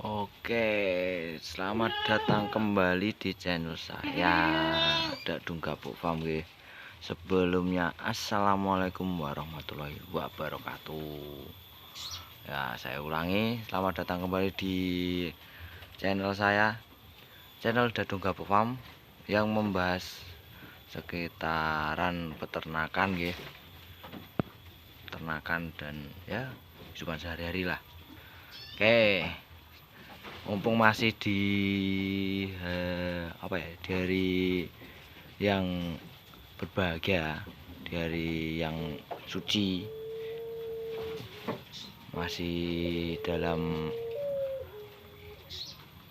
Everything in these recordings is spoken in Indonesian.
Oke, selamat datang kembali di channel saya, Dadung Gabuk Farm nggih. Sebelumnya assalamualaikum warahmatullahi wabarakatuh. Ya, saya ulangi, selamat datang kembali di channel saya, channel Dadung Gabuk Farm yang membahas sekitaran peternakan nggih. Peternakan dan ya, kehidupan sehari-hari lah. Oke. Mumpung masih di di hari yang berbahagia, di hari yang suci, masih dalam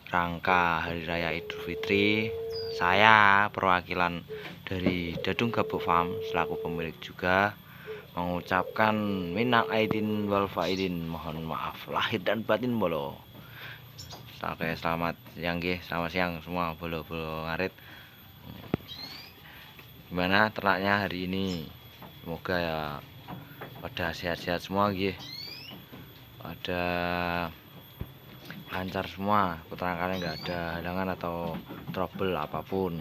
rangka Hari Raya Idul Fitri, saya perwakilan dari Dadung Gabuk Farm selaku pemilik juga mengucapkan minal aidin wal faidin, mohon maaf lahir dan batin bolo. Oke, selamat siang nggih, selamat siang semua bolo-bolo ngarit. Gimana ternaknya hari ini? Semoga ya pada sehat-sehat semua nggih. Pada lancar semua, peternakannya nggak ada halangan atau trouble apapun.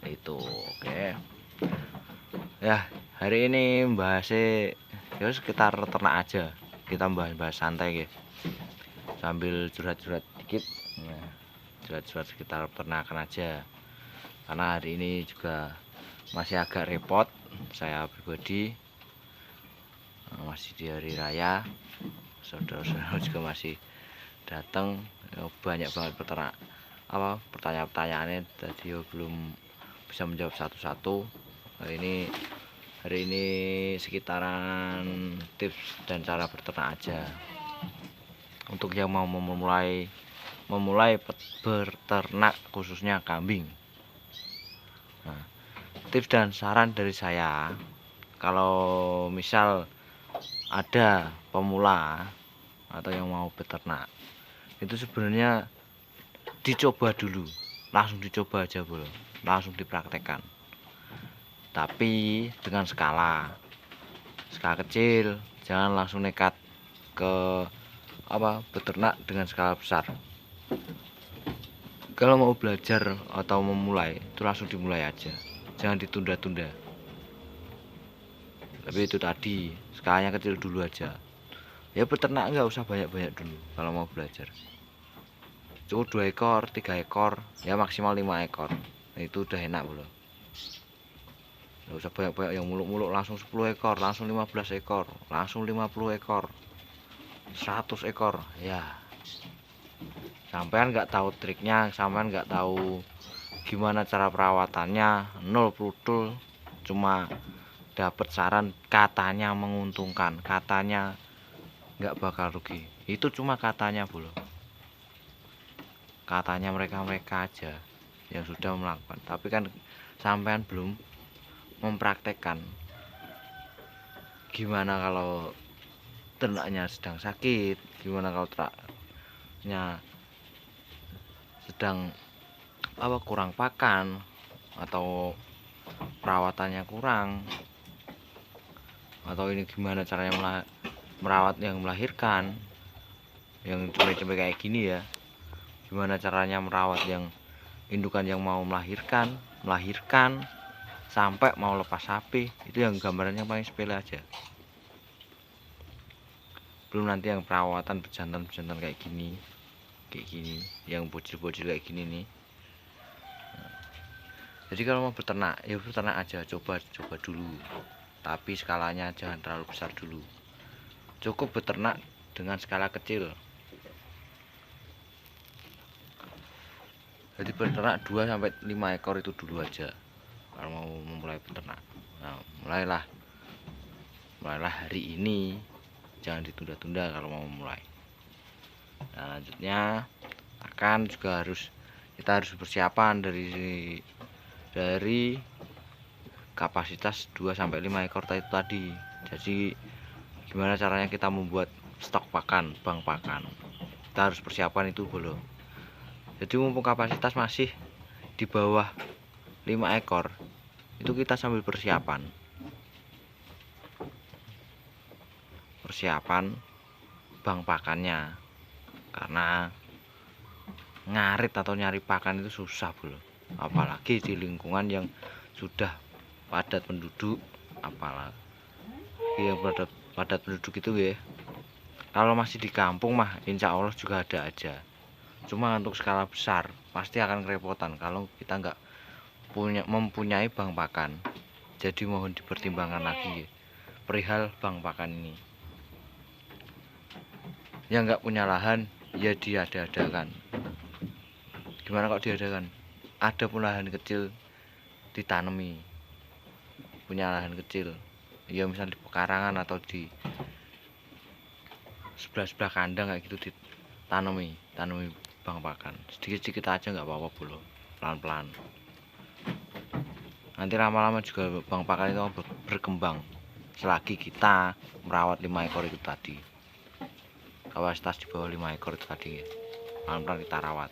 Itu oke. Ya, hari ini bahasnya ya sekitar ternak aja. Kita bahas santai nggih. Sambil curhat-curhat dikit. Nah, curhat-curhat sekitar peternakan aja. Karena hari ini juga masih agak repot saya pribadi, masih di hari raya, saudara-saudara juga masih datang, banyak banget pertanyaan-pertanyaannya tadi belum bisa menjawab satu-satu. Hari ini sekitaran tips dan cara berternak aja untuk yang mau memulai berternak khususnya kambing. Nah, tips dan saran dari saya, kalau misal ada pemula atau yang mau beternak, itu sebenarnya dicoba dulu, langsung dicoba aja boleh, langsung dipraktekkan, tapi dengan skala kecil, jangan langsung nekat ke beternak dengan skala besar. Kalau mau belajar atau memulai itu langsung dimulai aja, jangan ditunda-tunda. Tapi itu tadi, skalanya kecil dulu aja. Ya peternak nggak usah banyak-banyak dulu kalau mau belajar. Cukup 2 ekor, 3 ekor, ya maksimal 5 ekor. Nah, itu udah enak belum? Nggak usah banyak-banyak yang muluk-muluk langsung 10 ekor, langsung 15 ekor, langsung 50 ekor, 100 ekor. Ya, sampean nggak tahu triknya, sampean nggak tahu gimana cara perawatannya, nol prudul, cuma dapat saran katanya menguntungkan, katanya nggak bakal rugi. Itu cuma katanya bro, katanya mereka aja yang sudah melakukan, tapi kan sampean belum mempraktekkan. Gimana kalau ternaknya sedang sakit, gimana kalau ternaknya sedang kurang pakan atau perawatannya kurang, atau ini gimana caranya merawat yang melahirkan, yang cempe-cempe kayak gini ya, gimana caranya merawat yang indukan yang mau melahirkan sampai mau lepas sapi. Itu yang gambarannya paling sepele aja, belum nanti yang perawatan bejantan kayak gini, yang bocil-bocil kayak gini nih. Jadi kalau mau beternak ya beternak aja, coba dulu, tapi skalanya jangan terlalu besar dulu. Cukup beternak dengan skala kecil. Jadi beternak 2-5 ekor itu dulu aja kalau mau memulai beternak. Nah, mulailah hari ini, jangan ditunda-tunda kalau mau memulai. Nah, lanjutnya kita harus persiapan dari kapasitas 2-5 ekor tadi. Jadi gimana caranya kita membuat stok pakan, bank pakan, kita harus persiapan itu belum. Jadi mumpung kapasitas masih di bawah 5 ekor, itu kita sambil persiapan bank pakannya, karena ngarit atau nyari pakan itu susah bro, apalagi di lingkungan yang sudah padat penduduk, apalagi yang padat penduduk itu ya. Kalau masih di kampung mah insya Allah juga ada aja, cuma untuk skala besar pasti akan kerepotan kalau kita nggak mempunyai bank pakan. Jadi mohon dipertimbangkan lagi ya, perihal bank pakan ini. Yang nggak punya lahan ya diada-adakan. Gimana kok diadakan? Ada pun lahan kecil ditanami, punya lahan kecil ya misal di pekarangan atau di sebelah kandang kayak gitu ditanami bank pakan sedikit-sedikit aja nggak apa-apa bro, pelan-pelan. Nanti lama-lama juga bank pakan itu berkembang selagi kita merawat 5 ekor itu tadi, kapasitas di bawah 5 ekor itu tadi ya, pelan-pelan kita rawat.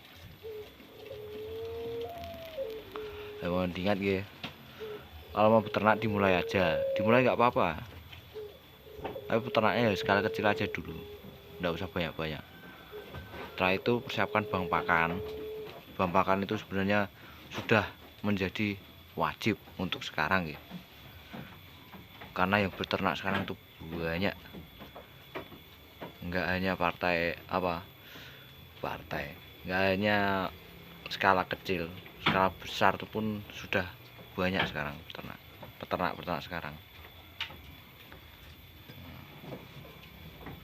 Mohon diingat ya, kalau mau beternak dimulai aja, dimulai nggak apa-apa, tapi peternaknya ya skala kecil aja dulu, nggak usah banyak-banyak. Setelah itu persiapkan bank pakan. Bank pakan itu sebenarnya sudah menjadi wajib untuk sekarang ya, karena yang beternak sekarang itu banyak, nggak hanya partai nggak hanya skala kecil, skala besar itu pun sudah banyak sekarang peternak sekarang.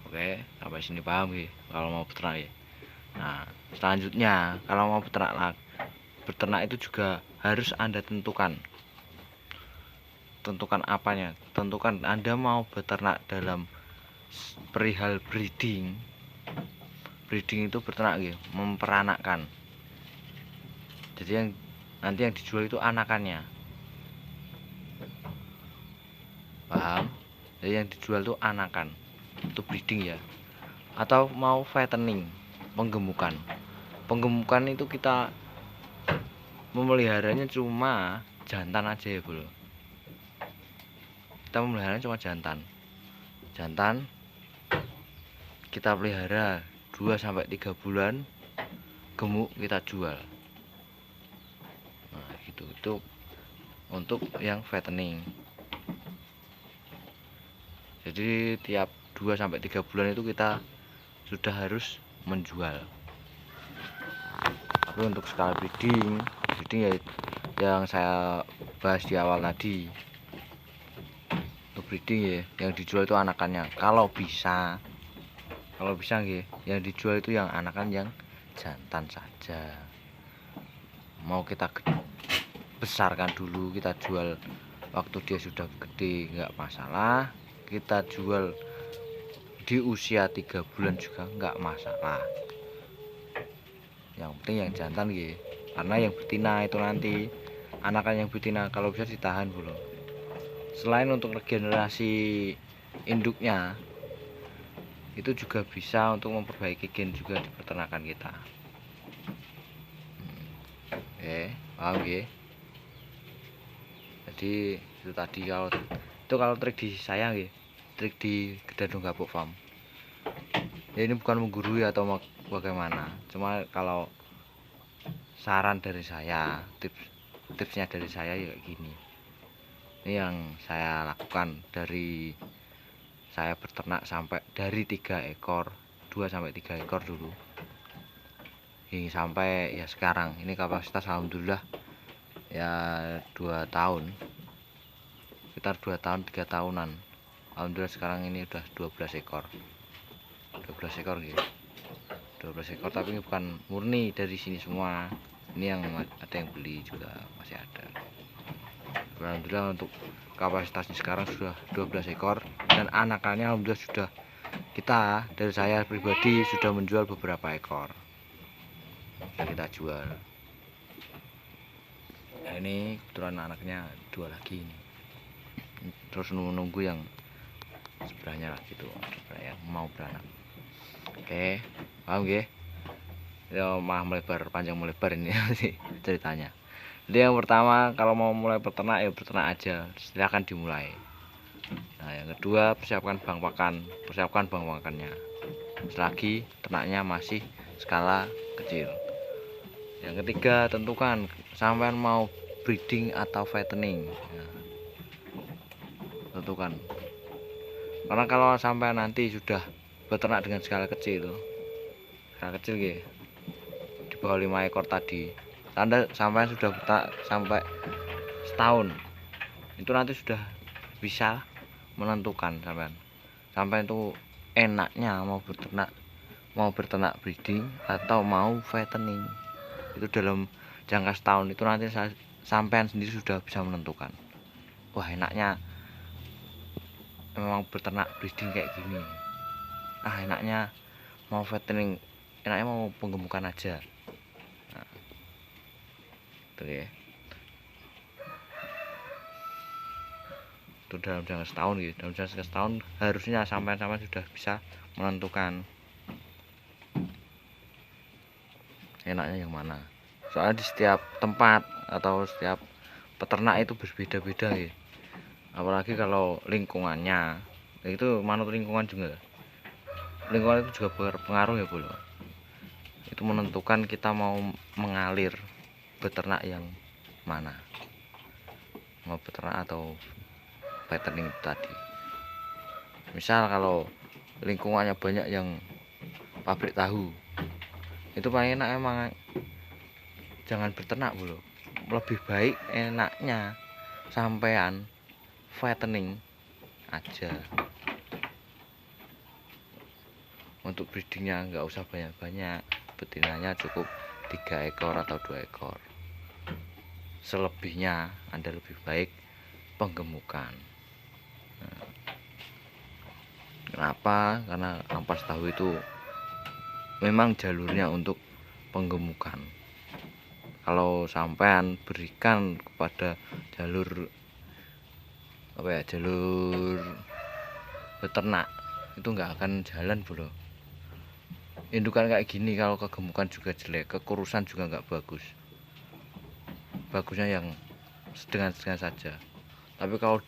Oke, sampai sini paham ya kalau mau beternak ya. Nah, selanjutnya kalau mau beternak itu juga harus Anda tentukan apanya. Tentukan Anda mau beternak dalam perihal breeding itu beternak ya, memperanakkan. Jadi nanti yang dijual itu anakannya, paham? Jadi yang dijual itu anakan, itu breeding ya. Atau mau fattening, penggemukan itu kita memeliharanya cuma jantan aja ya bro, kita memeliharanya cuma jantan kita pelihara 2-3 bulan, gemuk kita jual. Nah gitu, itu untuk yang fattening. Jadi tiap 2-3 bulan itu kita sudah harus menjual. Tapi untuk skala breeding ya yang saya bahas di awal tadi, untuk breeding ya yang dijual itu anakannya. Kalau bisa nggih, yang dijual itu yang anakan yang jantan saja. Mau kita besarkan dulu, kita jual waktu dia sudah gede nggak masalah, kita jual di usia 3 bulan juga nggak masalah. Yang penting yang jantan gitu, karena yang betina itu nanti anakan yang betina kalau bisa ditahan dulu. Selain untuk regenerasi induknya, itu juga bisa untuk memperbaiki gen juga di peternakan kita. Oke, paham ya? Jadi itu tadi kalau trik di saya ya, trik di Gedadung Gapuk Farm. Ya ini bukan menggurui atau bagaimana, cuma kalau saran dari saya, tipsnya dari saya ya kayak gini. Ini yang saya lakukan dari saya beternak sampai dari 3 ekor, 2-3 ekor dulu, hingga sampai ya sekarang ini kapasitas alhamdulillah ya 2 tahun, sekitar 2 tahun 3 tahunan. Alhamdulillah sekarang ini udah 12 ekor gitu. 12 ekor, tapi ini bukan murni dari sini semua, ini yang ada yang beli juga masih ada. Alhamdulillah untuk kapasitasnya sekarang sudah 12 ekor dan anakannya alhamdulillah sudah dari saya pribadi sudah menjual beberapa ekor dan kita jual. Nah, ini kebetulan anaknya 2 lagi ini, terus menunggu yang sebelahnya lah gitu, yang mau beranak. Oke, paham ya? Ya mah panjang melebar ini sih ceritanya. Jadi yang pertama kalau mau mulai peternak ya peternak aja, silahkan dimulai. Nah yang kedua persiapkan bank pakannya selagi ternaknya masih skala kecil. Yang ketiga, tentukan sampean mau breeding atau fattening. Nah, tentukan. Karena kalau sampai nanti sudah beternak dengan skala kecil gitu, di bawah 5 ekor tadi, Anda sampai sudah beternak sampai setahun, itu nanti sudah bisa menentukan sampai itu enaknya mau berternak breeding atau mau fattening. Itu dalam jangka setahun itu nanti sampean sendiri sudah bisa menentukan, wah enaknya memang beternak breeding kayak gini, enaknya mau fattening, enaknya mau penggemukan aja. Nah, itu ya, itu dalam jangka setahun gitu. Dalam jangka setahun harusnya sampai sudah bisa menentukan enaknya yang mana. Soalnya di setiap tempat atau setiap peternak itu berbeda-beda ya. Apalagi kalau lingkungannya itu manut lingkungan juga. Lingkungan itu juga berpengaruh ya bro. Itu menentukan kita mau mengalir beternak yang mana, mau beternak atau fattening tadi. Misal kalau lingkungannya banyak yang pabrik tahu, itu paling enak emang jangan beternak bro. Lebih baik enaknya sampean fattening aja. Untuk breedingnya nggak usah banyak-banyak, betinanya cukup 3 ekor atau 2 ekor. Selebihnya Anda lebih baik penggemukan. Nah, kenapa? Karena ampas tahu itu memang jalurnya untuk penggemukan. Kalau sampean berikan kepada jalur jalur beternak, itu nggak akan jalan bro. Indukan kayak gini kalau kegemukan juga jelek, kekurusan juga nggak bagus. Bagusnya yang sedang-sedang saja. Tapi kalau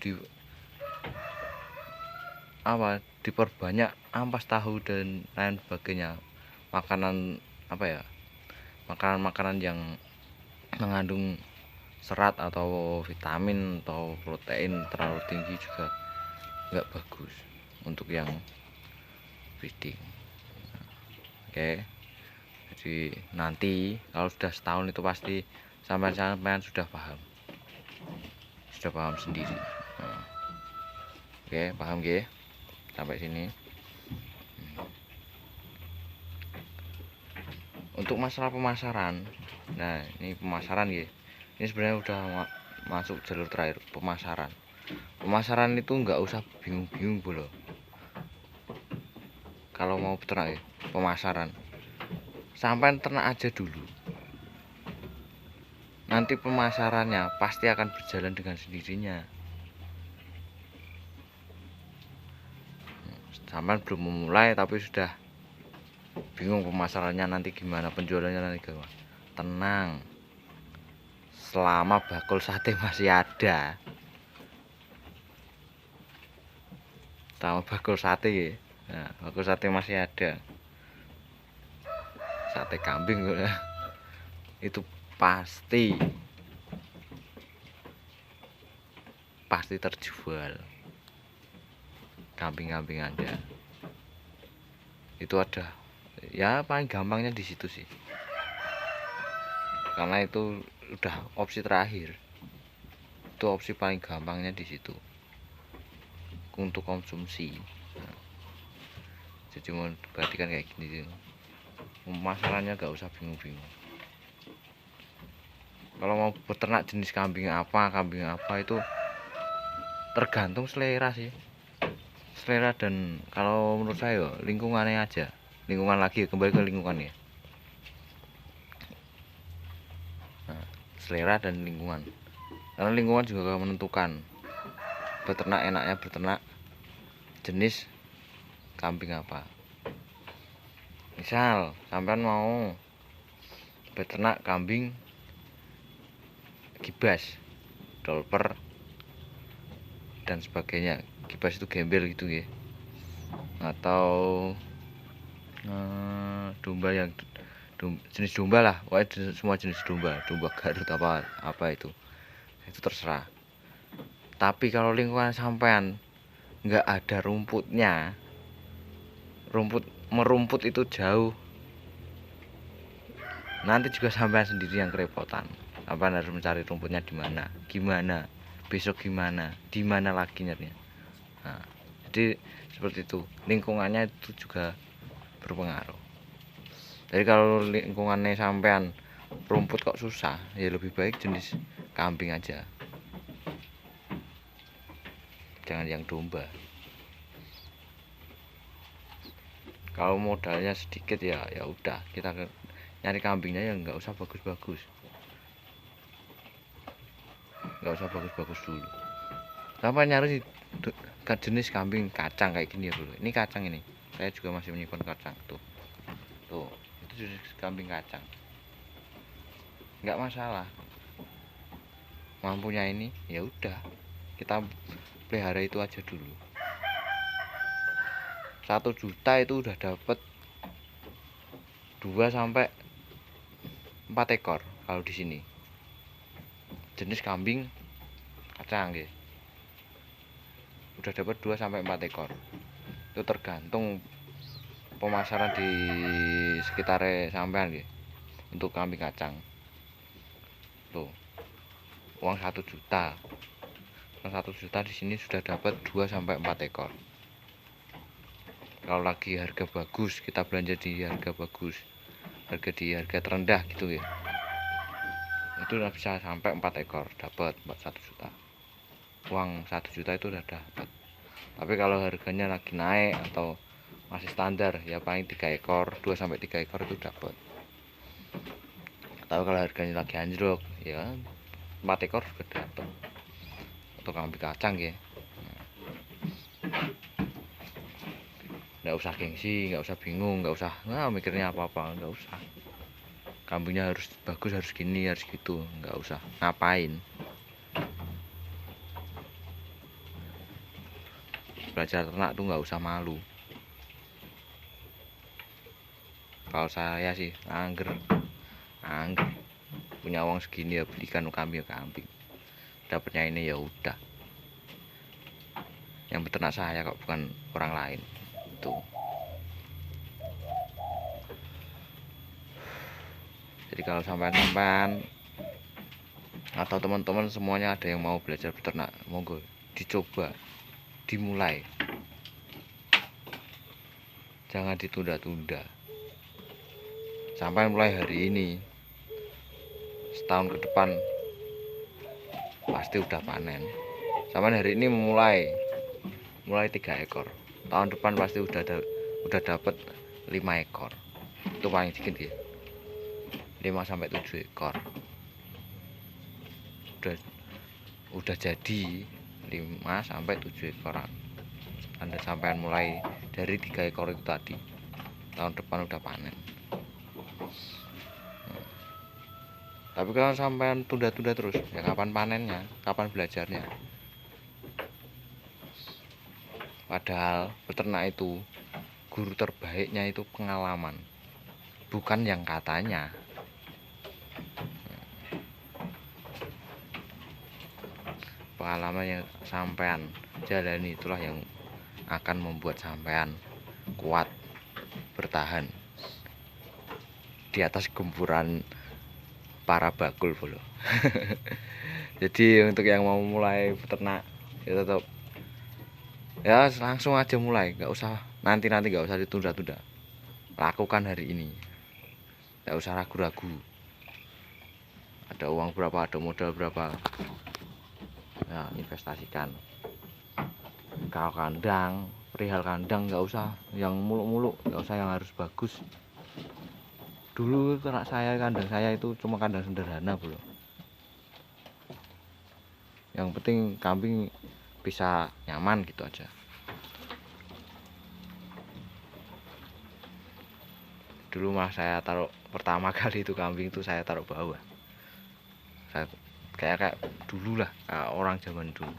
diperbanyak ampas tahu dan lain sebagainya, makanan makanan yang mengandung serat atau vitamin atau protein terlalu tinggi juga nggak bagus untuk yang breeding. Oke, jadi nanti kalau sudah setahun itu pasti sampai sudah paham sendiri. Nah, oke, paham ya sampai sini. Untuk masalah pemasaran, nah ini pemasaran ya, ini sebenarnya udah masuk jalur terakhir, pemasaran itu nggak usah bingung-bingung bro. Kalau mau beternak ya, pemasaran sampai ternak aja dulu, nanti pemasarannya pasti akan berjalan dengan sendirinya. Sampai belum memulai tapi sudah bingung pemasarannya nanti gimana, penjualannya nanti gimana. Tenang, selama bakul sate masih ada, selama bakul sate ya, nah, bakul sate masih ada, sate kambing itu pasti terjual. Kambing-kambing Anda itu ada, ya paling gampangnya di situ sih, karena itu udah opsi terakhir, itu opsi paling gampangnya di situ untuk konsumsi. Nah, jadi mau perhatikan kayak gini, masalahnya gak usah bingung-bingung. Kalau mau beternak jenis kambing apa itu tergantung selera sih, selera. Dan kalau menurut saya lingkungannya aja, kembali ke lingkungan ya. Nah, selera dan lingkungan, karena lingkungan juga menentukan enaknya beternak jenis kambing apa. Misal sampean mau beternak kambing gibas, dolper dan sebagainya. Gibas itu gembel gitu ya, atau domba yang jenis domba lah, pokoknya semua jenis domba Garut apa itu terserah. Tapi kalau lingkungan sampean nggak ada rumputnya, merumput itu jauh, nanti juga sampean sendiri yang kerepotan. Sampean harus mencari rumputnya di mana, gimana, besok gimana, di mana lagi nyarinya. Nah, jadi seperti itu, lingkungannya itu juga berpengaruh. Jadi kalau lingkungannya sampean rumput kok susah, ya lebih baik jenis kambing aja, jangan yang domba. Kalau modalnya sedikit ya udah, kita nyari kambingnya ya nggak usah bagus-bagus, dulu. Sampai nyari jenis kambing kacang kayak gini ya dulu. Ini kacang ini, saya juga masih menyimpan kacang tuh itu jenis kambing kacang, nggak masalah. Mampunya ini ya udah, kita pelihara itu aja dulu. 1 juta itu udah dapat 2 sampai 4 ekor kalau di sini. Jenis kambing kacang gitu. Udah dapat 2 sampai 4 ekor. Itu tergantung pemasaran di sekitar sampean gitu. Untuk kambing kacang. Tuh. Uang 1 juta. Uang 1 juta di sini sudah dapat 2 sampai 4 ekor. Kalau lagi harga bagus, kita belanja di harga bagus, harga terendah gitu ya, itu udah bisa sampai 4 ekor dapat 1 juta. Uang 1 juta itu udah dapat. Tapi kalau harganya lagi naik atau masih standar ya paling 3 ekor, 2 sampai 3 ekor itu dapat. Tapi kalau harganya lagi anjlok ya 4 ekor juga dapat. Untuk kambing kacang ya. Nggak usah gengsi, nggak usah bingung, nggak usah mikirnya apa-apa, nggak usah. Kambingnya harus bagus, harus gini, harus gitu, nggak usah ngapain. Belajar ternak tuh nggak usah malu. Kalau saya sih angger punya uang segini ya belikan kambing. Dapatnya ini ya udah. Yang beternak saya kok, bukan orang lain. Tuh. Jadi kalau sampean atau teman-teman semuanya ada yang mau belajar beternak, monggo dicoba, dimulai. Jangan ditunda-tunda. Sampai mulai hari ini, setahun ke depan pasti udah panen. Sampai hari ini mulai 3 ekor. Tahun depan pasti udah dapat 5 ekor. Itu paling dikit ya. 5 sampai 7 ekor. Udah jadi 5 sampai 7 ekoran. Anda sampean mulai dari 3 ekor itu tadi. Tahun depan udah panen. Tapi kalau sampean tunda-tunda terus, ya kapan panennya? Kapan belajarnya? Padahal peternak itu guru terbaiknya itu pengalaman, bukan yang katanya. Pengalaman yang sampean jalani itulah yang akan membuat sampean kuat bertahan di atas gempuran para bakul bolo. Jadi untuk yang mau mulai peternak ya tetap ya langsung aja mulai, nggak usah nanti nggak usah ditunda-tunda. Lakukan hari ini, nggak usah ragu-ragu. Ada uang berapa, ada modal berapa, ya investasikan. Kalau kandang, perihal kandang nggak usah yang muluk-muluk, nggak usah yang harus bagus. Dulu ternak saya, kandang saya itu cuma kandang sederhana bro. Yang penting kambing bisa nyaman gitu aja. Dulu mah saya taruh pertama kali itu kambing itu saya taruh bawah. Saya kayak dulu lah, orang zaman dulu.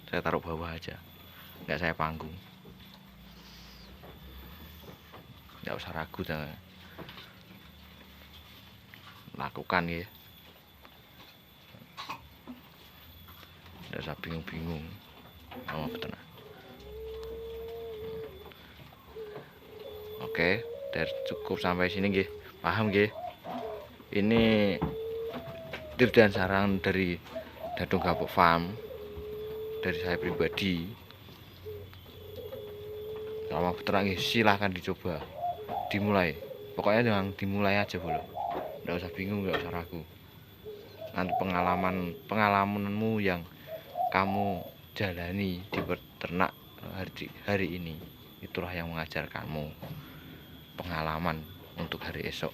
Saya taruh bawah aja, nggak saya panggung. Nggak usah ragu, lakukan ya. Tidak usah bingung-bingung sama peternak. Oke, dari cukup sampai sini nggih. Paham nggih? Ini tips dan saran dari Dadung Gapuk Farm dari saya pribadi. Sama peternak nggih, silahkan dicoba. Dimulai. Pokoknya jangan dimulai aja dulu. Enggak usah bingung, enggak usah ragu. Nanti pengalamanmu yang kamu jalani di peternak hari ini, itulah yang mengajarkanmu pengalaman untuk hari esok.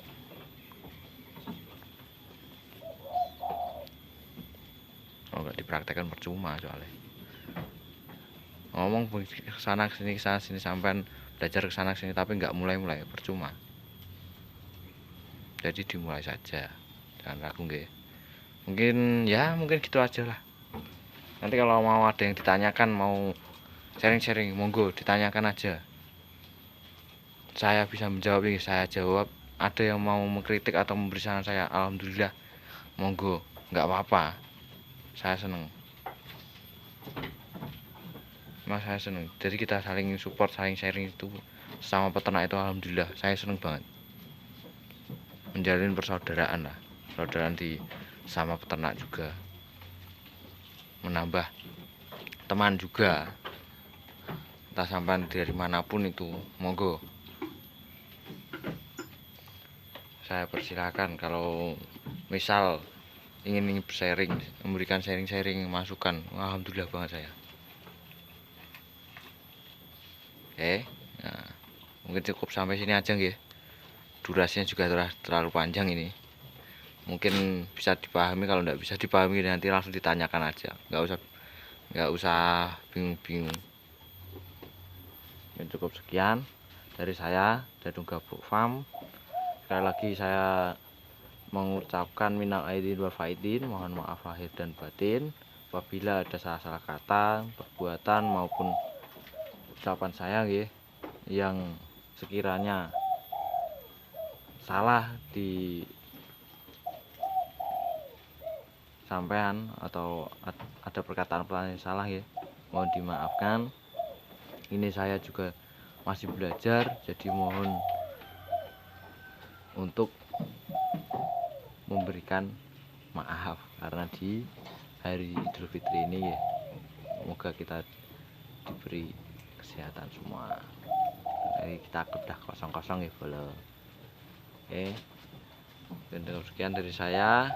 Kalau nggak dipraktekkan percuma soalnya. Ngomong kesana sini sampai belajar kesana sini tapi nggak mulai percuma. Jadi dimulai saja, jangan ragu nggih. Mungkin gitu aja lah. Nanti kalau mau ada yang ditanyakan, mau sharing-sharing, monggo ditanyakan aja. Saya bisa menjawab, saya jawab. Ada yang mau mengkritik atau memberi saran, saya alhamdulillah, monggo, nggak apa-apa. Saya seneng. Saya seneng. Jadi kita saling support, saling sharing itu sama peternak itu alhamdulillah. Saya seneng banget. Menjalin persaudaraan lah, persaudaraan di sama peternak juga. Menambah teman juga, entah sampai dari manapun itu, monggo saya persilakan. Kalau misal ingin sharing, memberikan sharing masukan, alhamdulillah banget saya. Nah, mungkin cukup sampai sini aja nggih. Durasinya juga terlalu panjang ini. Mungkin bisa dipahami, kalau nggak bisa dipahami nanti langsung ditanyakan aja, nggak usah bingung-bingung. Ini cukup sekian dari saya, Dadung Gapuk Farm. Sekali lagi saya mengucapkan minal aidin wal faidin, mohon maaf lahir dan batin apabila ada salah-salah kata, perbuatan maupun ucapan saya yang sekiranya salah di sampean atau ada perkataan-perkataan yang salah mohon dimaafkan. Ini saya juga masih belajar, jadi mohon untuk memberikan maaf karena di hari Idul Fitri ini semoga kita diberi kesehatan semua. Jadi kita udah kosong-kosong boleh. Dan sekian dari saya,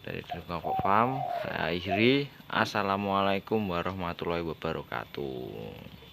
dari Dadung Gapuk Farm. Saya akhiri. Assalamualaikum warahmatullahi wabarakatuh.